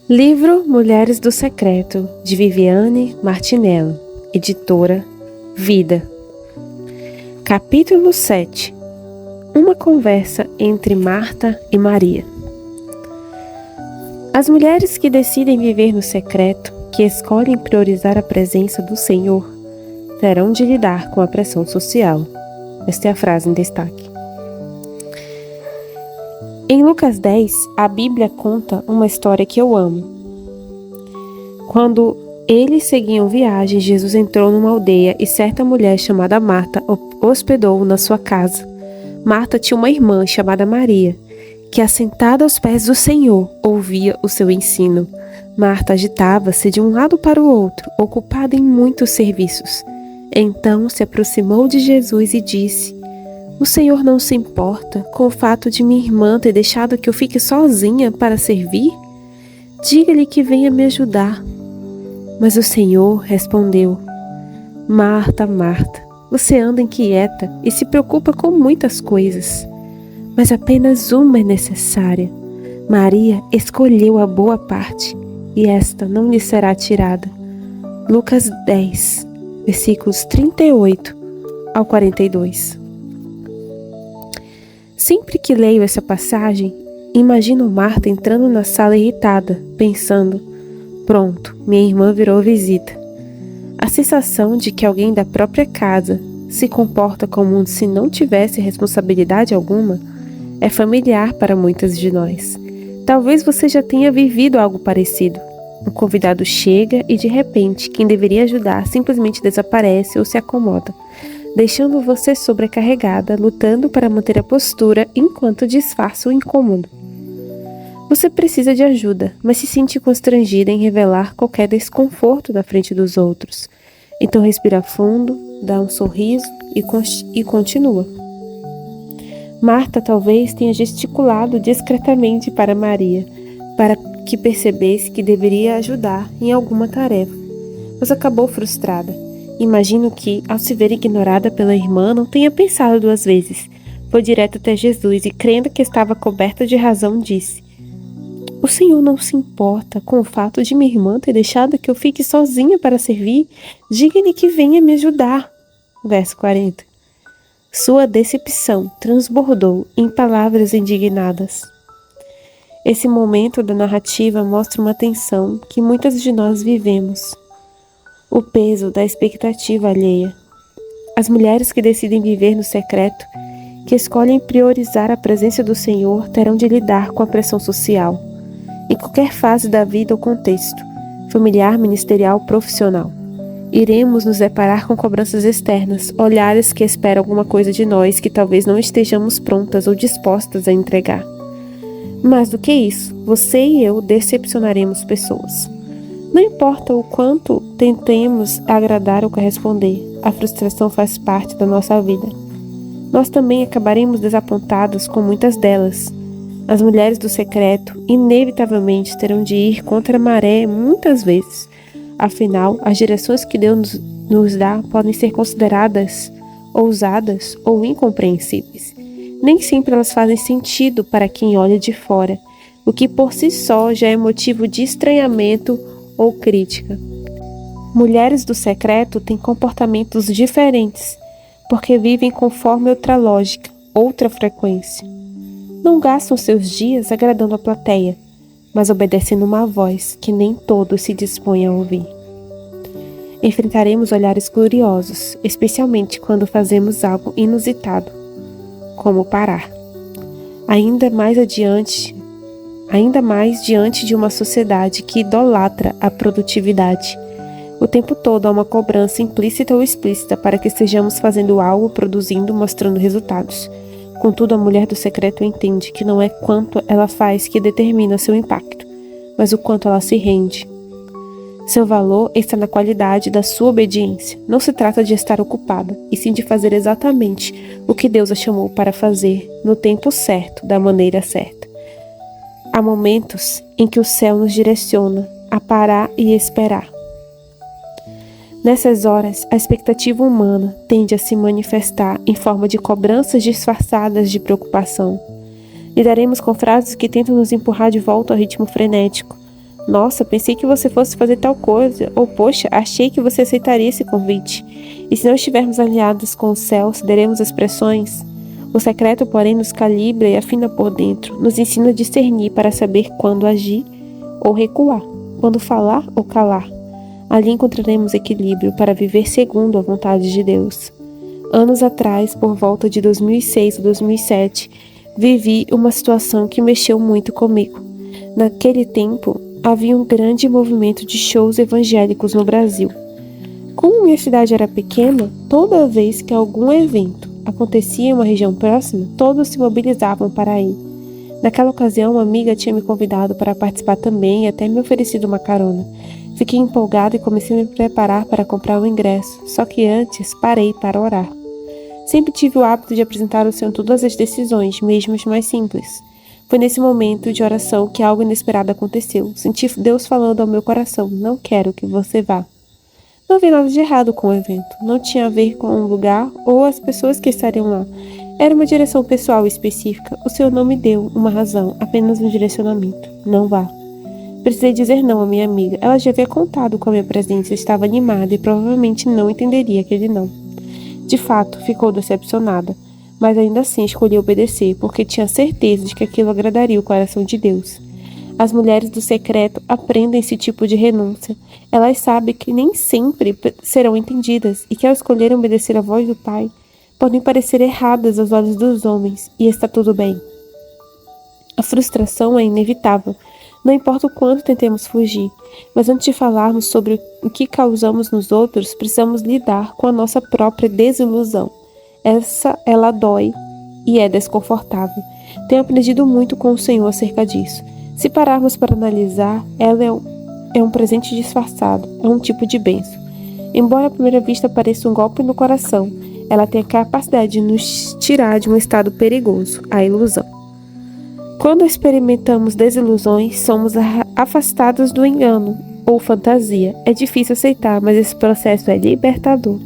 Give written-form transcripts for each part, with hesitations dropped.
Livro Mulheres do Secreto, de Viviane Martinello, editora Vida. Capítulo 7. Uma conversa entre Marta e Maria. As mulheres que decidem viver no secreto, que escolhem priorizar a presença do Senhor, terão de lidar com a pressão social. Esta é a frase em destaque. Em Lucas 10, a Bíblia conta uma história que eu amo. Quando eles seguiam viagem, Jesus entrou numa aldeia e certa mulher chamada Marta hospedou-o na sua casa. Marta tinha uma irmã chamada Maria, que assentada aos pés do Senhor, ouvia o seu ensino. Marta agitava-se de um lado para o outro, ocupada em muitos serviços. Então se aproximou de Jesus e disse: "O Senhor não se importa com o fato de minha irmã ter deixado que eu fique sozinha para servir? Diga-lhe que venha me ajudar." Mas o Senhor respondeu: "Marta, Marta, você anda inquieta e se preocupa com muitas coisas, mas apenas uma é necessária. Maria escolheu a boa parte, e esta não lhe será tirada." Lucas 10, versículos 38 ao 42. Sempre que leio essa passagem, imagino Marta entrando na sala irritada, pensando: "Pronto, minha irmã virou visita." A sensação de que alguém da própria casa se comporta como se não tivesse responsabilidade alguma é familiar para muitas de nós. Talvez você já tenha vivido algo parecido. Um convidado chega e, de repente, quem deveria ajudar simplesmente desaparece ou se acomoda, deixando você sobrecarregada, lutando para manter a postura enquanto disfarça o incômodo. Você precisa de ajuda, mas se sente constrangida em revelar qualquer desconforto na frente dos outros. Então respira fundo, dá um sorriso e continua. Marta talvez tenha gesticulado discretamente para Maria, para que percebesse que deveria ajudar em alguma tarefa, mas acabou frustrada. Imagino que, ao se ver ignorada pela irmã, não tenha pensado duas vezes. Foi direto até Jesus e, crendo que estava coberta de razão, disse: "O Senhor não se importa com o fato de minha irmã ter deixado que eu fique sozinha para servir? Diga-lhe que venha me ajudar." Verso 40. Sua decepção transbordou em palavras indignadas. Esse momento da narrativa mostra uma tensão que muitas de nós vivemos. O peso da expectativa alheia. As mulheres que decidem viver no secreto, que escolhem priorizar a presença do Senhor, terão de lidar com a pressão social, em qualquer fase da vida ou contexto, familiar, ministerial, profissional. Iremos nos deparar com cobranças externas, olhares que esperam alguma coisa de nós que talvez não estejamos prontas ou dispostas a entregar. Mais do que isso, você e eu decepcionaremos pessoas. Não importa o quanto tentemos agradar ou corresponder, a frustração faz parte da nossa vida. Nós também acabaremos desapontados com muitas delas. As mulheres do secreto, inevitavelmente, terão de ir contra a maré muitas vezes. Afinal, as direções que Deus nos dá podem ser consideradas ousadas ou incompreensíveis. Nem sempre elas fazem sentido para quem olha de fora, o que por si só já é motivo de estranhamento ou crítica. Mulheres do secreto têm comportamentos diferentes, porque vivem conforme outra lógica, outra frequência. Não gastam seus dias agradando a plateia, mas obedecendo uma voz que nem todos se dispõem a ouvir. Enfrentaremos olhares gloriosos, especialmente quando fazemos algo inusitado, como parar. Ainda mais diante de uma sociedade que idolatra a produtividade. O tempo todo há uma cobrança implícita ou explícita para que estejamos fazendo algo, produzindo, mostrando resultados. Contudo, a mulher do secreto entende que não é quanto ela faz que determina seu impacto, mas o quanto ela se rende. Seu valor está na qualidade da sua obediência. Não se trata de estar ocupada, e sim de fazer exatamente o que Deus a chamou para fazer, no tempo certo, da maneira certa. Há momentos em que o céu nos direciona a parar e esperar. Nessas horas, a expectativa humana tende a se manifestar em forma de cobranças disfarçadas de preocupação. Lidaremos com frases que tentam nos empurrar de volta ao ritmo frenético. Nossa, pensei que você fosse fazer tal coisa. Ou, poxa, achei que você aceitaria esse convite. E se não estivermos alinhados com o céu, cederemos às pressões? O secreto, porém, nos calibra e afina por dentro, nos ensina a discernir para saber quando agir ou recuar, quando falar ou calar. Ali encontraremos equilíbrio para viver segundo a vontade de Deus. Anos atrás, por volta de 2006 ou 2007, vivi uma situação que mexeu muito comigo. Naquele tempo, havia um grande movimento de shows evangélicos no Brasil. Como minha cidade era pequena, toda vez que algum evento acontecia em uma região próxima, todos se mobilizavam para ir. Naquela ocasião, uma amiga tinha me convidado para participar também e até me oferecido uma carona. Fiquei empolgada e comecei a me preparar para comprar o ingresso, só que antes parei para orar. Sempre tive o hábito de apresentar ao Senhor todas as decisões, mesmo as mais simples. Foi nesse momento de oração que algo inesperado aconteceu. Senti Deus falando ao meu coração: não quero que você vá. Não havia nada de errado com o evento. Não tinha a ver com o lugar ou as pessoas que estariam lá. Era uma direção pessoal específica. O Senhor não me deu uma razão, apenas um direcionamento. Não vá. Precisei dizer não à minha amiga. Ela já havia contado com a minha presença, estava animada e provavelmente não entenderia aquele não. De fato, ficou decepcionada, mas ainda assim escolhi obedecer, porque tinha certeza de que aquilo agradaria o coração de Deus. As mulheres do secreto aprendem esse tipo de renúncia. Elas sabem que nem sempre serão entendidas e que ao escolherem obedecer à voz do Pai, podem parecer erradas aos olhos dos homens, e está tudo bem. A frustração é inevitável, não importa o quanto tentemos fugir, mas antes de falarmos sobre o que causamos nos outros, precisamos lidar com a nossa própria desilusão. Ela dói e é desconfortável. Tenho aprendido muito com o Senhor acerca disso. Se pararmos para analisar, ela é um presente disfarçado, é um tipo de bênção. Embora à primeira vista pareça um golpe no coração, ela tem a capacidade de nos tirar de um estado perigoso, a ilusão. Quando experimentamos desilusões, somos afastados do engano ou fantasia. É difícil aceitar, mas esse processo é libertador.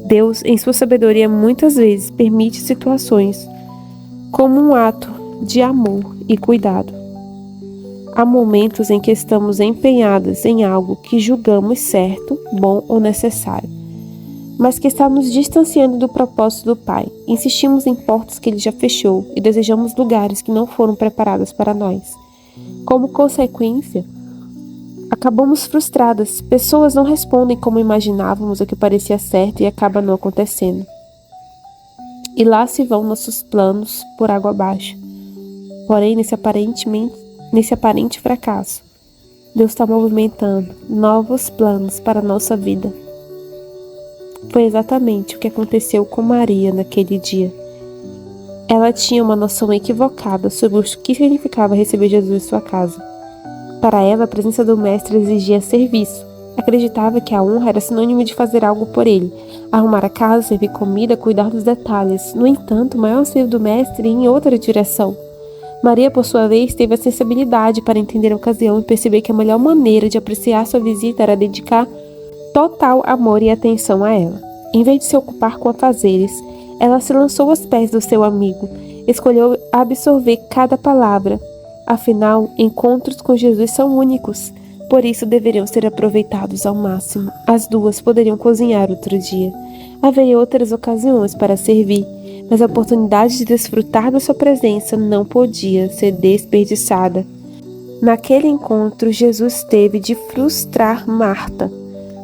Deus, em sua sabedoria, muitas vezes permite situações como um ato de amor e cuidado. Há momentos em que estamos empenhadas em algo que julgamos certo, bom ou necessário, mas que está nos distanciando do propósito do Pai. Insistimos em portas que Ele já fechou e desejamos lugares que não foram preparados para nós. Como consequência, acabamos frustradas. Pessoas não respondem como imaginávamos o que parecia certo e acaba não acontecendo. E lá se vão nossos planos por água abaixo. Porém, nesse aparente fracasso, Deus está movimentando novos planos para a nossa vida. Foi exatamente o que aconteceu com Maria naquele dia. Ela tinha uma noção equivocada sobre o que significava receber Jesus em sua casa. Para ela, a presença do Mestre exigia serviço. Acreditava que a honra era sinônimo de fazer algo por ele, arrumar a casa, servir comida, cuidar dos detalhes. No entanto, o maior anseio do Mestre ia em outra direção. Maria, por sua vez, teve a sensibilidade para entender a ocasião e perceber que a melhor maneira de apreciar sua visita era dedicar total amor e atenção a ela. Em vez de se ocupar com afazeres, ela se lançou aos pés do seu amigo, escolheu absorver cada palavra. Afinal, encontros com Jesus são únicos, por isso deveriam ser aproveitados ao máximo. As duas poderiam cozinhar outro dia. Haveria outras ocasiões para servir, mas a oportunidade de desfrutar da sua presença não podia ser desperdiçada. Naquele encontro, Jesus teve de frustrar Marta,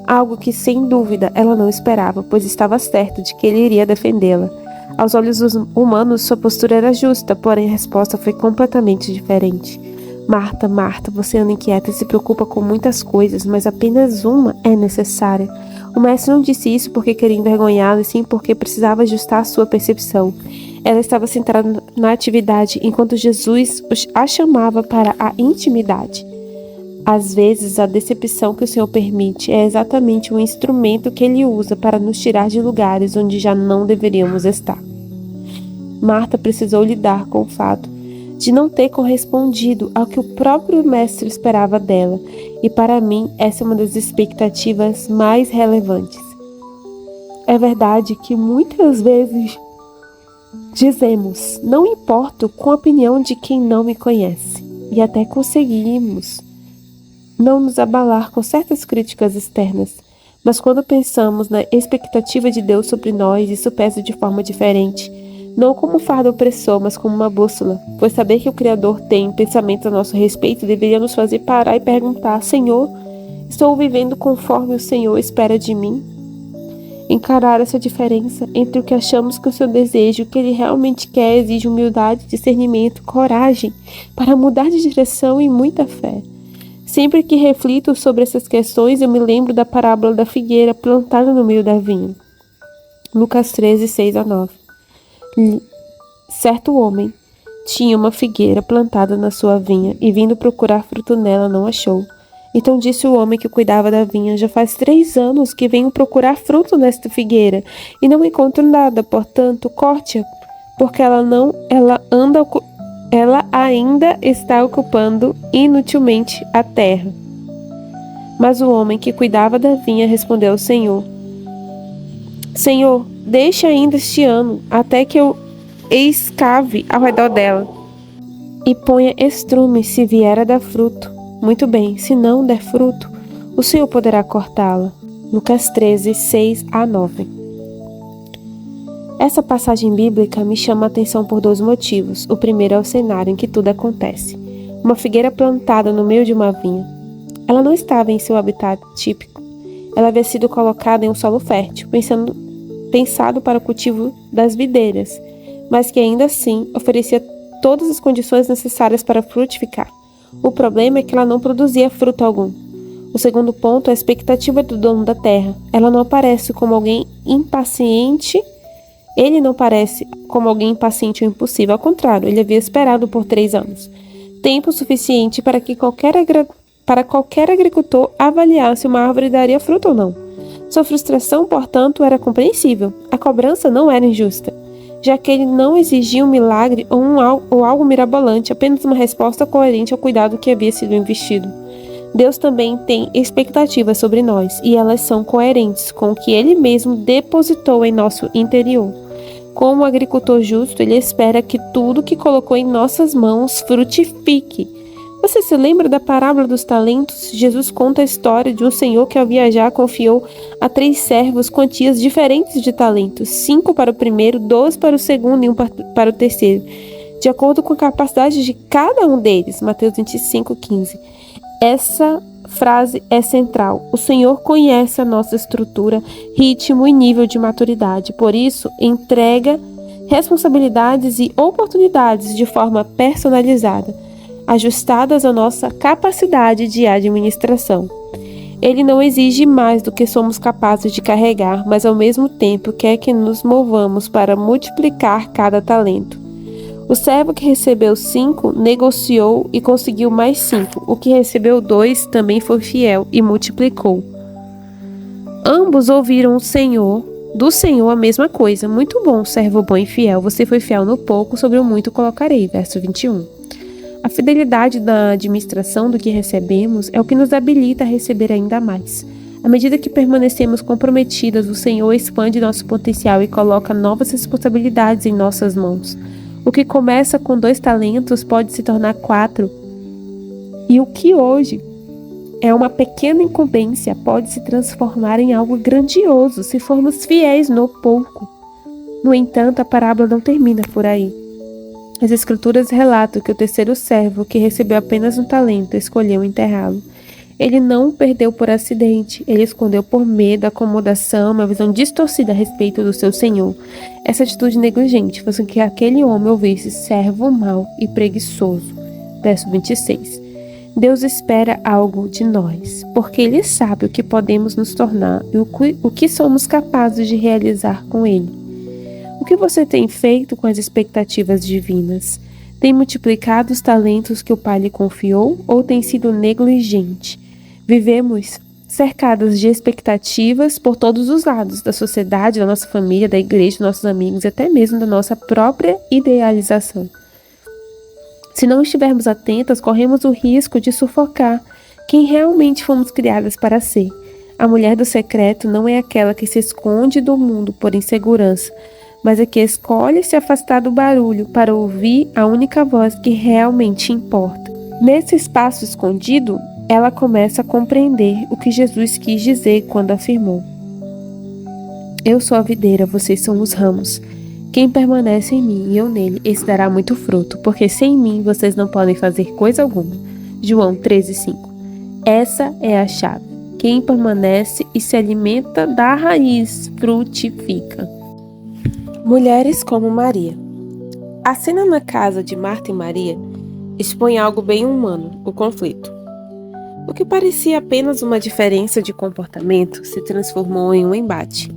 algo que, sem dúvida, ela não esperava, pois estava certa de que ele iria defendê-la. Aos olhos humanos, sua postura era justa, porém a resposta foi completamente diferente. Marta, Marta, você anda inquieta e se preocupa com muitas coisas, mas apenas uma é necessária. O mestre não disse isso porque queria envergonhá-la, e sim porque precisava ajustar a sua percepção. Ela estava centrada na atividade, enquanto Jesus a chamava para a intimidade. Às vezes, a decepção que o Senhor permite é exatamente um instrumento que Ele usa para nos tirar de lugares onde já não deveríamos estar. Marta precisou lidar com o fato de não ter correspondido ao que o próprio Mestre esperava dela, e para mim essa é uma das expectativas mais relevantes. É verdade que muitas vezes dizemos, não importo com a opinião de quem não me conhece, e até conseguimos não nos abalar com certas críticas externas, mas quando pensamos na expectativa de Deus sobre nós, isso pesa de forma diferente, não como um fardo opressor, mas como uma bússola, pois saber que o Criador tem pensamentos a nosso respeito deveria nos fazer parar e perguntar: Senhor, estou vivendo conforme o Senhor espera de mim? Encarar essa diferença entre o que achamos que o Senhor deseja e o que Ele realmente quer exige humildade, discernimento, coragem para mudar de direção e muita fé. Sempre que reflito sobre essas questões, eu me lembro da parábola da figueira plantada no meio da vinha. Lucas 13, 6-9. Certo homem tinha uma figueira plantada na sua vinha e, vindo procurar fruto nela, não achou. Então disse o homem que cuidava da vinha: já faz 3 anos que venho procurar fruto nesta figueira e não encontro nada, portanto, corte-a, porque ela ainda está ocupando inutilmente a terra. Mas o homem que cuidava da vinha respondeu ao Senhor: Senhor, deixe ainda este ano, até que eu escave ao redor dela e ponha estrume se vier a dar fruto. Muito bem, se não der fruto, o Senhor poderá cortá-la. Lucas 13, 6-9. Essa passagem bíblica me chama a atenção por 2 motivos. O primeiro é o cenário em que tudo acontece. Uma figueira plantada no meio de uma vinha. Ela não estava em seu habitat típico. Ela havia sido colocada em um solo fértil, pensado para o cultivo das videiras, mas que ainda assim oferecia todas as condições necessárias para frutificar. O problema é que ela não produzia fruto algum. O segundo ponto é a expectativa do dono da terra. Ela não aparece como alguém impaciente. Ele não parece como alguém impaciente ou impossível. Ao contrário, ele havia esperado por 3 anos. Tempo suficiente para que qualquer agricultor avaliasse se uma árvore daria fruto ou não. Sua frustração, portanto, era compreensível. A cobrança não era injusta, já que ele não exigia um milagre ou algo mirabolante, apenas uma resposta coerente ao cuidado que havia sido investido. Deus também tem expectativas sobre nós, e elas são coerentes com o que Ele mesmo depositou em nosso interior. Como agricultor justo, Ele espera que tudo que colocou em nossas mãos frutifique. Você se lembra da parábola dos talentos? Jesus conta a história de um senhor que, ao viajar, confiou a 3 servos quantias diferentes de talentos: 5 para o primeiro, 2 para o segundo e 1 para o terceiro, de acordo com a capacidade de cada um deles. Mateus 25:15. Essa frase é central. O Senhor conhece a nossa estrutura, ritmo e nível de maturidade. Por isso, entrega responsabilidades e oportunidades de forma personalizada, ajustadas à nossa capacidade de administração. Ele não exige mais do que somos capazes de carregar, mas ao mesmo tempo quer que nos movamos para multiplicar cada talento. O servo que recebeu 5 negociou e conseguiu mais 5. O que recebeu 2 também foi fiel e multiplicou. Ambos ouviram do Senhor a mesma coisa. Muito bom, servo bom e fiel. Você foi fiel no pouco, sobre o muito colocarei. Verso 21. A fidelidade na administração do que recebemos é o que nos habilita a receber ainda mais. À medida que permanecemos comprometidas, o Senhor expande nosso potencial e coloca novas responsabilidades em nossas mãos. O que começa com 2 talentos pode se tornar 4. E o que hoje é uma pequena incumbência pode se transformar em algo grandioso se formos fiéis no pouco. No entanto, a parábola não termina por aí. As Escrituras relatam que o terceiro servo, que recebeu apenas 1 talento, escolheu enterrá-lo. Ele não o perdeu por acidente, ele escondeu por medo, acomodação, uma visão distorcida a respeito do seu senhor. Essa atitude negligente fez com que aquele homem ouvisse servo mau e preguiçoso. Verso 26. Deus espera algo de nós, porque Ele sabe o que podemos nos tornar e o que somos capazes de realizar com Ele. O que você tem feito com as expectativas divinas? Tem multiplicado os talentos que o Pai lhe confiou ou tem sido negligente? Vivemos cercados de expectativas por todos os lados, da sociedade, da nossa família, da igreja, dos nossos amigos e até mesmo da nossa própria idealização. Se não estivermos atentas, corremos o risco de sufocar quem realmente fomos criadas para ser. A mulher do secreto não é aquela que se esconde do mundo por insegurança, mas a que escolhe se afastar do barulho para ouvir a única voz que realmente importa. Nesse espaço escondido, ela começa a compreender o que Jesus quis dizer quando afirmou: Eu sou a videira, vocês são os ramos. Quem permanece em mim e eu nele, esse dará muito fruto, porque sem mim vocês não podem fazer coisa alguma. João 13:5. Essa é a chave. Quem permanece e se alimenta da raiz frutifica. Mulheres como Maria. A cena na casa de Marta e Maria expõe algo bem humano, o conflito. O que parecia apenas uma diferença de comportamento se transformou em um embate.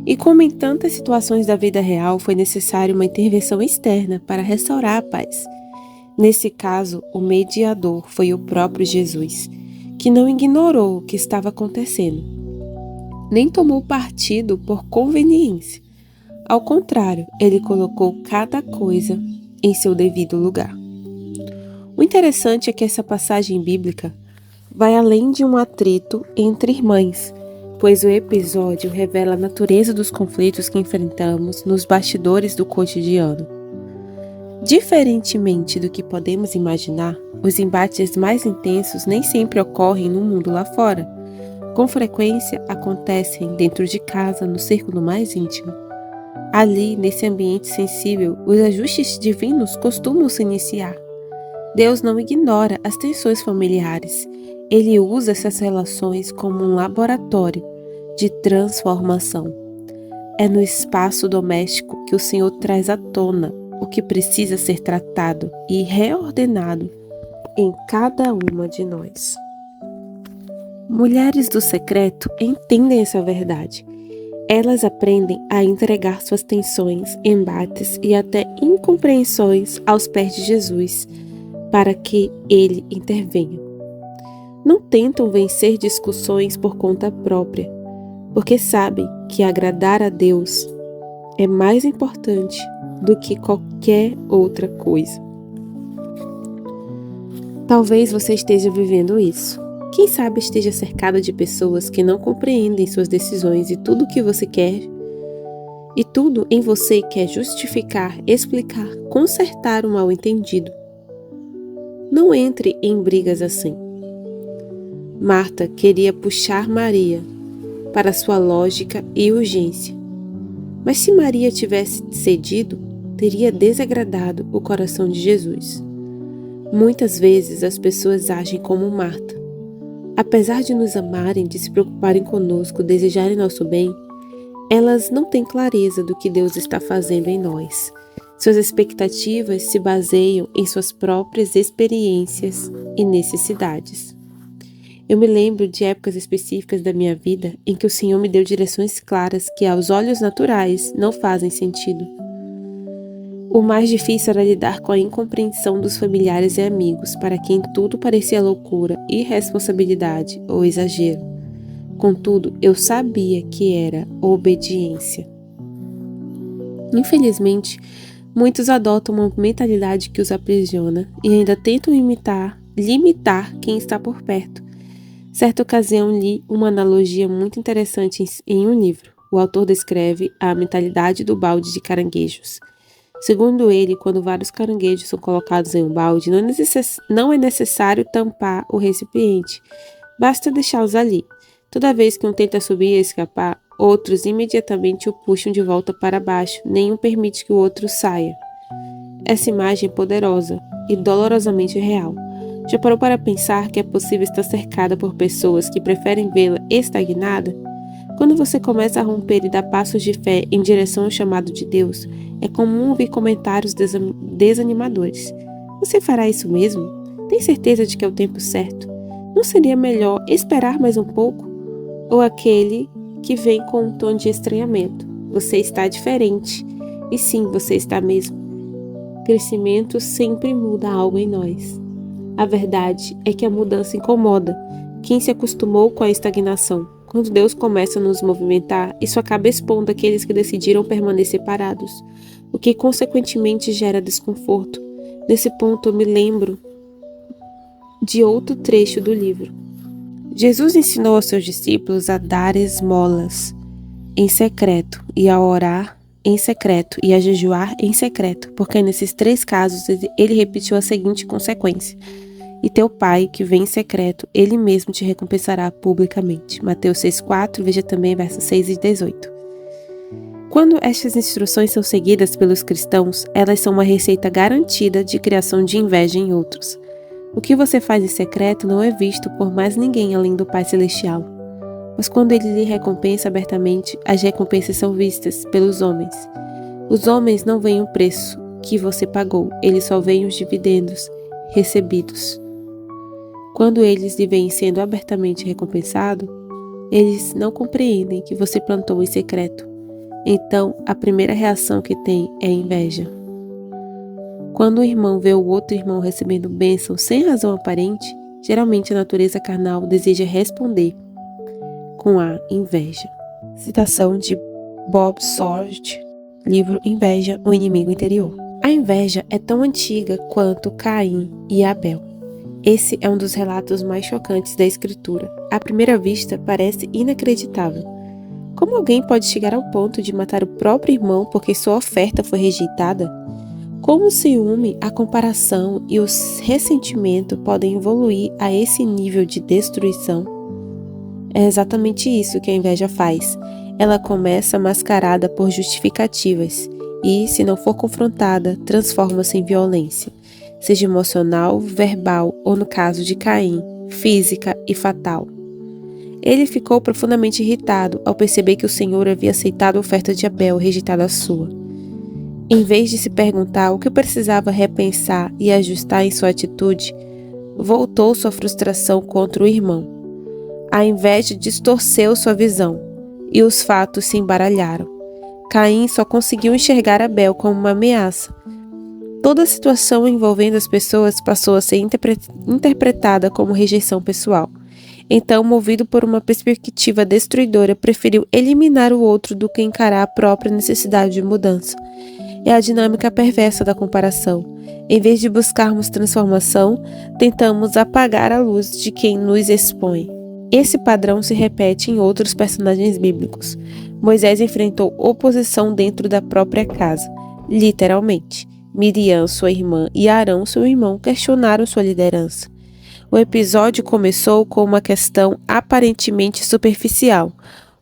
E como em tantas situações da vida real, foi necessária uma intervenção externa para restaurar a paz. Nesse caso, o mediador foi o próprio Jesus, que não ignorou o que estava acontecendo, nem tomou partido por conveniência. Ao contrário, ele colocou cada coisa em seu devido lugar. O interessante é que essa passagem bíblica vai além de um atrito entre irmãs, pois o episódio revela a natureza dos conflitos que enfrentamos nos bastidores do cotidiano. Diferentemente do que podemos imaginar, os embates mais intensos nem sempre ocorrem no mundo lá fora. Com frequência, acontecem dentro de casa, no círculo mais íntimo. Ali, nesse ambiente sensível, os ajustes divinos costumam se iniciar. Deus não ignora as tensões familiares. Ele usa essas relações como um laboratório de transformação. É no espaço doméstico que o Senhor traz à tona o que precisa ser tratado e reordenado em cada uma de nós. Mulheres do secreto entendem essa verdade. Elas aprendem a entregar suas tensões, embates e até incompreensões aos pés de Jesus, para que Ele intervenha. Não tentam vencer discussões por conta própria, porque sabem que agradar a Deus é mais importante do que qualquer outra coisa. Talvez você esteja vivendo isso. Quem sabe esteja cercada de pessoas que não compreendem suas decisões e tudo que você quer, e tudo em você quer justificar, explicar, consertar um mal-entendido. Não entre em brigas assim. Marta queria puxar Maria para sua lógica e urgência. Mas se Maria tivesse cedido, teria desagradado o coração de Jesus. Muitas vezes as pessoas agem como Marta. Apesar de nos amarem, de se preocuparem conosco, desejarem nosso bem, elas não têm clareza do que Deus está fazendo em nós. Suas expectativas se baseiam em suas próprias experiências e necessidades. Eu me lembro de épocas específicas da minha vida em que o Senhor me deu direções claras que, aos olhos naturais, não fazem sentido. O mais difícil era lidar com a incompreensão dos familiares e amigos, para quem tudo parecia loucura, irresponsabilidade ou exagero. Contudo, eu sabia que era obediência. Infelizmente, muitos adotam uma mentalidade que os aprisiona e ainda tentam limitar quem está por perto. Certa ocasião li uma analogia muito interessante em um livro. O autor descreve a mentalidade do balde de caranguejos. Segundo ele, quando vários caranguejos são colocados em um balde, não é necessário tampar o recipiente, basta deixá-los ali. Toda vez que um tenta subir e escapar, outros imediatamente o puxam de volta para baixo, nenhum permite que o outro saia. Essa imagem é poderosa e dolorosamente real. Já parou para pensar que é possível estar cercada por pessoas que preferem vê-la estagnada? Quando você começa a romper e dar passos de fé em direção ao chamado de Deus, é comum ouvir comentários desanimadores. Você fará isso mesmo? Tem certeza de que é o tempo certo? Não seria melhor esperar mais um pouco? Ou aquele que vem com um tom de estranhamento? Você está diferente. E sim, você está mesmo. Crescimento sempre muda algo em nós. A verdade é que a mudança incomoda quem se acostumou com a estagnação. Quando Deus começa a nos movimentar, isso acaba expondo aqueles que decidiram permanecer parados, o que consequentemente gera desconforto. Nesse ponto eu me lembro de outro trecho do livro. Jesus ensinou aos seus discípulos a dar esmolas em secreto e a orar em secreto e a jejuar em secreto, porque nesses 3 casos ele repetiu a seguinte consequência: E teu pai, que vem em secreto, ele mesmo te recompensará publicamente. Mateus 6,4, veja também versos 6 e 18. Quando estas instruções são seguidas pelos cristãos, elas são uma receita garantida de criação de inveja em outros. O que você faz em secreto não é visto por mais ninguém além do Pai Celestial. Mas quando ele lhe recompensa abertamente, as recompensas são vistas pelos homens. Os homens não veem o preço que você pagou, eles só veem os dividendos recebidos. Quando eles lhe veem sendo abertamente recompensado, eles não compreendem que você plantou em secreto. Então, a primeira reação que tem é inveja. Quando um irmão vê o outro irmão recebendo bênção sem razão aparente, geralmente a natureza carnal deseja responder com a inveja. Citação de Bob Sorge, livro Inveja, o Inimigo Interior. A inveja é tão antiga quanto Caim e Abel. Esse é um dos relatos mais chocantes da Escritura. À primeira vista, parece inacreditável. Como alguém pode chegar ao ponto de matar o próprio irmão porque sua oferta foi rejeitada? Como o ciúme, a comparação e o ressentimento podem evoluir a esse nível de destruição? É exatamente isso que a inveja faz. Ela começa mascarada por justificativas e, se não for confrontada, transforma-se em violência, seja emocional, verbal ou, no caso de Caim, física e fatal. Ele ficou profundamente irritado ao perceber que o Senhor havia aceitado a oferta de Abel e rejeitado a sua. Em vez de se perguntar o que precisava repensar e ajustar em sua atitude, voltou sua frustração contra o irmão. A inveja distorceu sua visão e os fatos se embaralharam. Caim só conseguiu enxergar Abel como uma ameaça. Toda a situação envolvendo as pessoas passou a ser interpretada como rejeição pessoal. Então, movido por uma perspectiva destruidora, preferiu eliminar o outro do que encarar a própria necessidade de mudança. É a dinâmica perversa da comparação. Em vez de buscarmos transformação, tentamos apagar a luz de quem nos expõe. Esse padrão se repete em outros personagens bíblicos. Moisés enfrentou oposição dentro da própria casa, literalmente. Miriam, sua irmã, e Arão, seu irmão, questionaram sua liderança. O episódio começou com uma questão aparentemente superficial.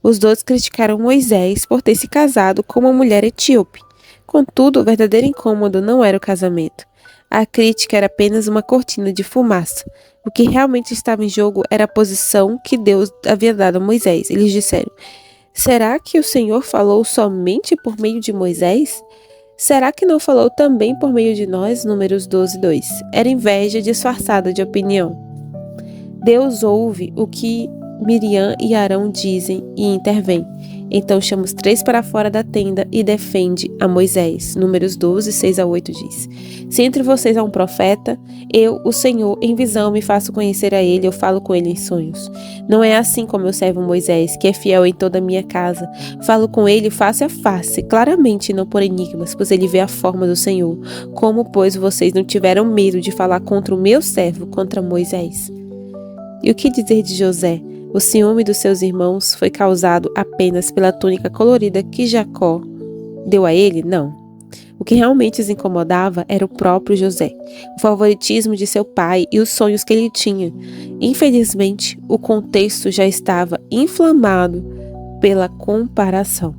Os dois criticaram Moisés por ter se casado com uma mulher etíope. Contudo, o verdadeiro incômodo não era o casamento. A crítica era apenas uma cortina de fumaça. O que realmente estava em jogo era a posição que Deus havia dado a Moisés. Eles disseram: será que o Senhor falou somente por meio de Moisés? Será que não falou também por meio de nós? Números 12, 2. Era inveja disfarçada de opinião. Deus ouve o que Miriam e Arão dizem e intervém. Então chama os três para fora da tenda e defende a Moisés. Números 12, 6 a 8 diz: se entre vocês há um profeta, eu, o Senhor, em visão me faço conhecer a ele, eu falo com ele em sonhos. Não é assim com meu servo Moisés, que é fiel em toda a minha casa. Falo com ele face a face, claramente, não por enigmas, pois ele vê a forma do Senhor. Como, pois, vocês não tiveram medo de falar contra o meu servo, contra Moisés? E o que dizer de José? O ciúme dos seus irmãos foi causado apenas pela túnica colorida que Jacó deu a ele? Não. O que realmente os incomodava era o próprio José, o favoritismo de seu pai e os sonhos que ele tinha. Infelizmente, o contexto já estava inflamado pela comparação.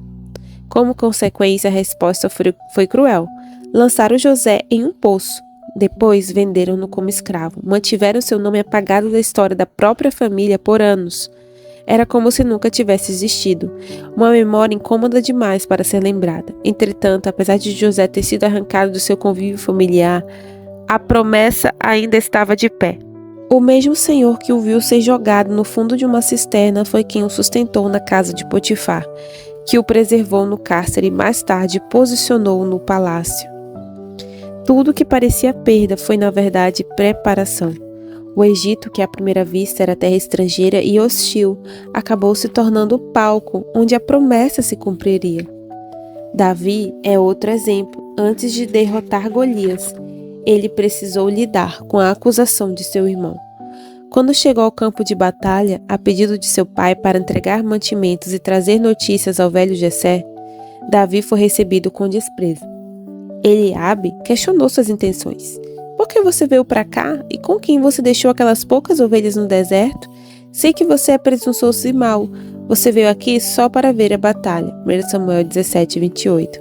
Como consequência, a resposta foi cruel. Lançaram José em um poço. Depois venderam-no como escravo. Mantiveram seu nome apagado da história da própria família por anos. Era como se nunca tivesse existido. Uma memória incômoda demais para ser lembrada. Entretanto, apesar de José ter sido arrancado do seu convívio familiar, a promessa ainda estava de pé. O mesmo Senhor que o viu ser jogado no fundo de uma cisterna foi quem o sustentou na casa de Potifar, que o preservou no cárcere e mais tarde posicionou no palácio. Tudo que parecia perda foi, na verdade, preparação. O Egito, que à primeira vista era terra estrangeira e hostil, acabou se tornando o palco onde a promessa se cumpriria. Davi é outro exemplo. Antes de derrotar Golias, ele precisou lidar com a acusação de seu irmão. Quando chegou ao campo de batalha, a pedido de seu pai para entregar mantimentos e trazer notícias ao velho Jessé, Davi foi recebido com desprezo. Eliabe questionou suas intenções. Por que você veio para cá? E com quem você deixou aquelas poucas ovelhas no deserto? Sei que você é presunçoso e mau. Você veio aqui só para ver a batalha. 1 Samuel 17, 28.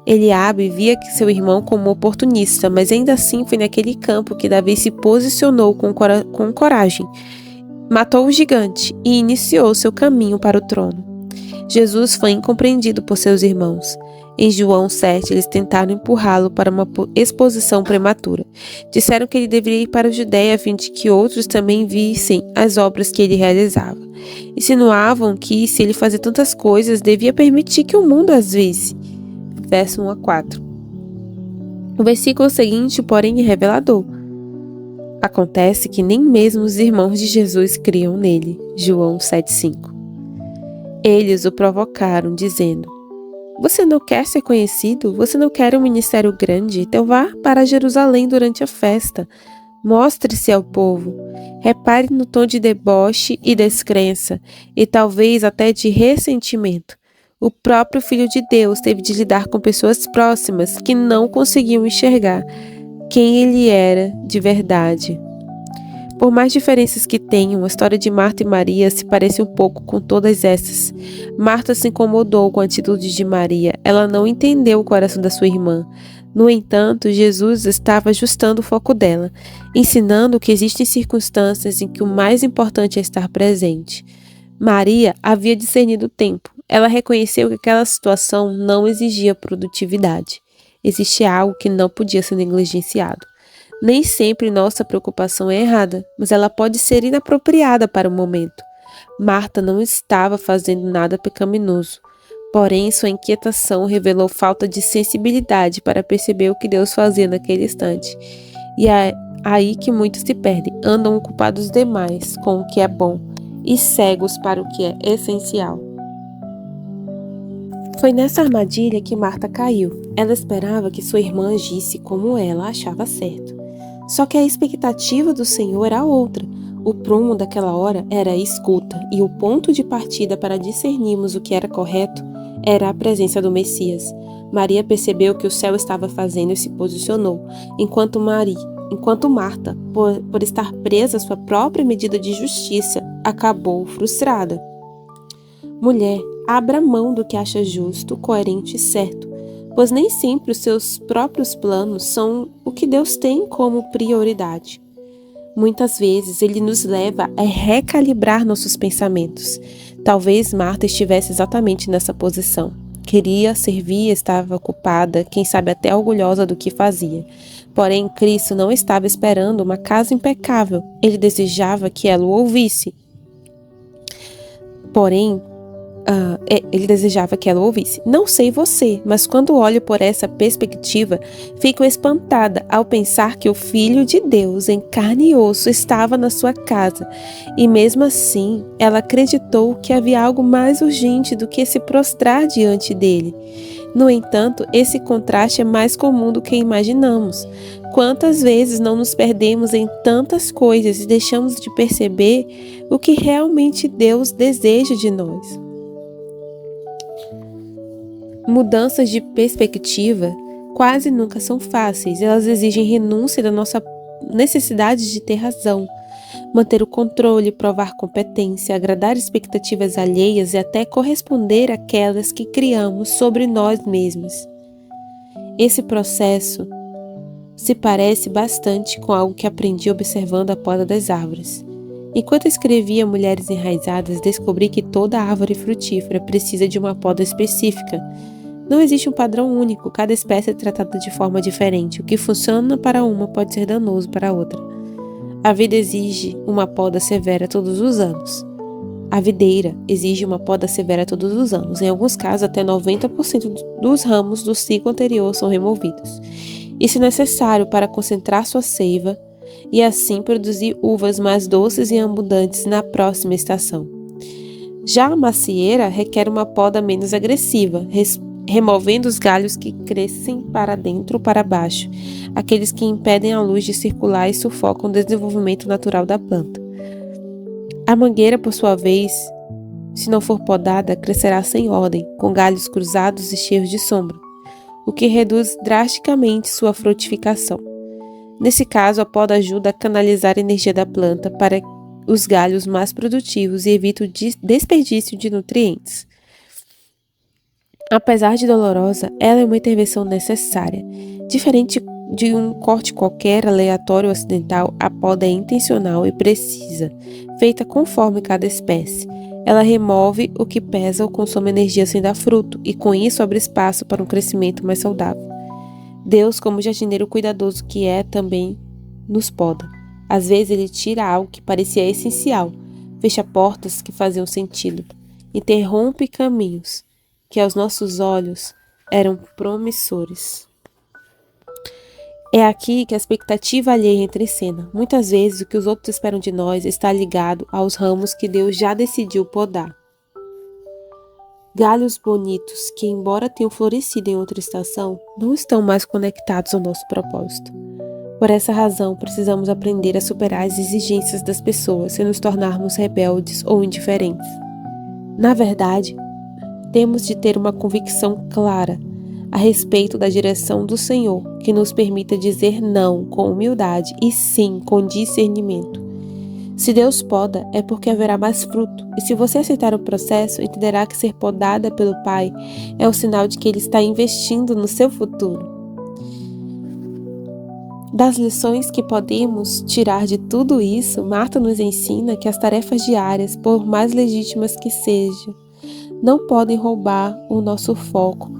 Eliabe via seu irmão como oportunista, mas ainda assim foi naquele campo que Davi se posicionou com coragem. Matou o gigante e iniciou seu caminho para o trono. Jesus foi incompreendido por seus irmãos. Em João 7, eles tentaram empurrá-lo para uma exposição prematura. Disseram que ele deveria ir para a Judéia a fim de que outros também vissem as obras que ele realizava. Insinuavam que, se ele fazia tantas coisas, devia permitir que o mundo as visse. Verso 1 a 4. O versículo seguinte, porém, é revelador. Acontece que nem mesmo os irmãos de Jesus criam nele. João 7,5. Eles o provocaram, dizendo: Você não quer ser conhecido? Você não quer um ministério grande? Então vá para Jerusalém durante a festa. Mostre-se ao povo. Repare no tom de deboche e descrença, e talvez até de ressentimento. O próprio Filho de Deus teve de lidar com pessoas próximas que não conseguiam enxergar quem ele era de verdade. Por mais diferenças que tenham, a história de Marta e Maria se parece um pouco com todas essas. Marta se incomodou com a atitude de Maria. Ela não entendeu o coração da sua irmã. No entanto, Jesus estava ajustando o foco dela, ensinando que existem circunstâncias em que o mais importante é estar presente. Maria havia discernido o tempo. Ela reconheceu que aquela situação não exigia produtividade. Existia algo que não podia ser negligenciado. Nem sempre nossa preocupação é errada, mas ela pode ser inapropriada para o momento. Marta não estava fazendo nada pecaminoso, porém sua inquietação revelou falta de sensibilidade para perceber o que Deus fazia naquele instante. E é aí que muitos se perdem, andam ocupados demais com o que é bom e cegos para o que é essencial. Foi nessa armadilha que Marta caiu. Ela esperava que sua irmã agisse como ela achava certo. Só que a expectativa do Senhor era outra. O prumo daquela hora era a escuta, e o ponto de partida para discernirmos o que era correto era a presença do Messias. Maria percebeu que o céu estava fazendo e se posicionou, enquanto Marta, por estar presa à sua própria medida de justiça, acabou frustrada. Mulher, abra mão do que acha justo, coerente e certo, pois nem sempre os seus próprios planos são o que Deus tem como prioridade. Muitas vezes Ele nos leva a recalibrar nossos pensamentos. Talvez Marta estivesse exatamente nessa posição. Queria servir, estava ocupada, quem sabe até orgulhosa do que fazia. Porém, Cristo não estava esperando uma casa impecável. Ele desejava que ela o ouvisse. Ele desejava que ela ouvisse. Não sei você, mas quando olho por essa perspectiva, fico espantada ao pensar que o Filho de Deus, em carne e osso, estava na sua casa. E mesmo assim, ela acreditou que havia algo mais urgente do que se prostrar diante dele. No entanto, esse contraste é mais comum do que imaginamos. Quantas vezes não nos perdemos em tantas coisas e deixamos de perceber o que realmente Deus deseja de nós? Mudanças de perspectiva quase nunca são fáceis. Elas exigem renúncia da nossa necessidade de ter razão, manter o controle, provar competência, agradar expectativas alheias e até corresponder àquelas que criamos sobre nós mesmos. Esse processo se parece bastante com algo que aprendi observando a poda das árvores. Enquanto escrevia Mulheres Enraizadas, descobri que toda árvore frutífera precisa de uma poda específica. Não existe um padrão único, cada espécie é tratada de forma diferente. O que funciona para uma pode ser danoso para outra. A vida exige uma poda severa todos os anos. A videira exige uma poda severa todos os anos. Em alguns casos, até 90% dos ramos do ciclo anterior são removidos. Isso é necessário para concentrar sua seiva e assim produzir uvas mais doces e abundantes na próxima estação. Já a macieira requer uma poda menos agressiva, removendo os galhos que crescem para dentro ou para baixo, aqueles que impedem a luz de circular e sufocam o desenvolvimento natural da planta. A mangueira, por sua vez, se não for podada, crescerá sem ordem, com galhos cruzados e cheios de sombra, o que reduz drasticamente sua frutificação. Nesse caso, a poda ajuda a canalizar a energia da planta para os galhos mais produtivos e evita o desperdício de nutrientes. Apesar de dolorosa, ela é uma intervenção necessária. Diferente de um corte qualquer, aleatório ou acidental, a poda é intencional e precisa, feita conforme cada espécie. Ela remove o que pesa ou consome energia sem dar fruto, e com isso abre espaço para um crescimento mais saudável. Deus, como jardineiro cuidadoso que é, também nos poda. Às vezes ele tira algo que parecia essencial, fecha portas que faziam sentido, interrompe caminhos que aos nossos olhos eram promissores. É aqui que a expectativa alheia entra em cena. Muitas vezes o que os outros esperam de nós está ligado aos ramos que Deus já decidiu podar. Galhos bonitos que, embora tenham florescido em outra estação, não estão mais conectados ao nosso propósito. Por essa razão, precisamos aprender a superar as exigências das pessoas sem nos tornarmos rebeldes ou indiferentes. Na verdade, temos de ter uma convicção clara a respeito da direção do Senhor, que nos permita dizer não com humildade e sim com discernimento. Se Deus poda, é porque haverá mais fruto, e se você aceitar o processo, entenderá que ser podada pelo Pai é um sinal de que Ele está investindo no seu futuro. Das lições que podemos tirar de tudo isso, Marta nos ensina que as tarefas diárias, por mais legítimas que sejam, não podem roubar o nosso foco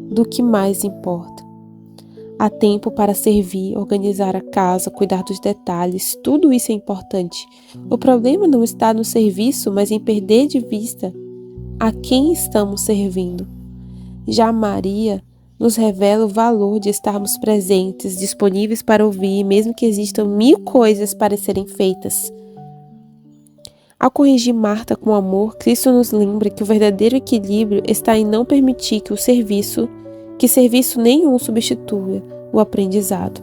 do que mais importa. Há tempo para servir, organizar a casa, cuidar dos detalhes, tudo isso é importante. O problema não está no serviço, mas em perder de vista a quem estamos servindo. Já Maria nos revela o valor de estarmos presentes, disponíveis para ouvir, mesmo que existam 1000 coisas para serem feitas. Ao corrigir Marta com amor, Cristo nos lembra que o verdadeiro equilíbrio está em não permitir que serviço nenhum substitua o aprendizado.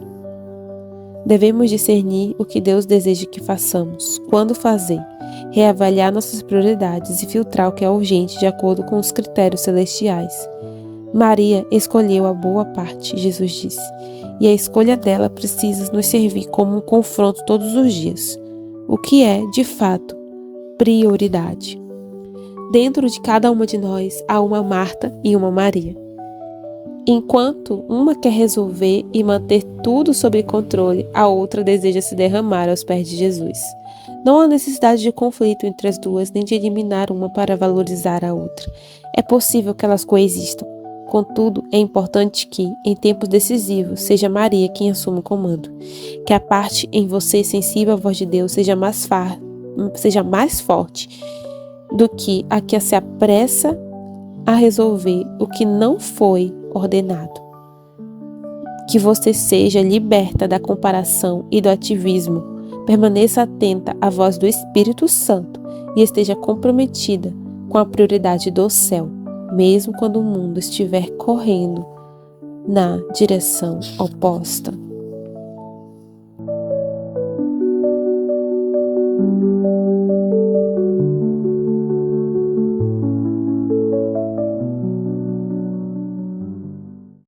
Devemos discernir o que Deus deseja que façamos, quando fazer, reavaliar nossas prioridades e filtrar o que é urgente de acordo com os critérios celestiais. Maria escolheu a boa parte, Jesus disse, e a escolha dela precisa nos servir como um confronto todos os dias, o que é, de fato, prioridade. Dentro de cada uma de nós há uma Marta e uma Maria. Enquanto uma quer resolver e manter tudo sob controle, a outra deseja se derramar aos pés de Jesus. Não há necessidade de conflito entre as duas, nem de eliminar uma para valorizar a outra. É possível que elas coexistam. Contudo, é importante que, em tempos decisivos, seja Maria quem assuma o comando. Que a parte em você sensível à voz de Deus seja mais forte do que a que se apressa a resolver o que não foi ordenado. Que você seja liberta da comparação e do ativismo, permaneça atenta à voz do Espírito Santo e esteja comprometida com a prioridade do céu, mesmo quando o mundo estiver correndo na direção oposta.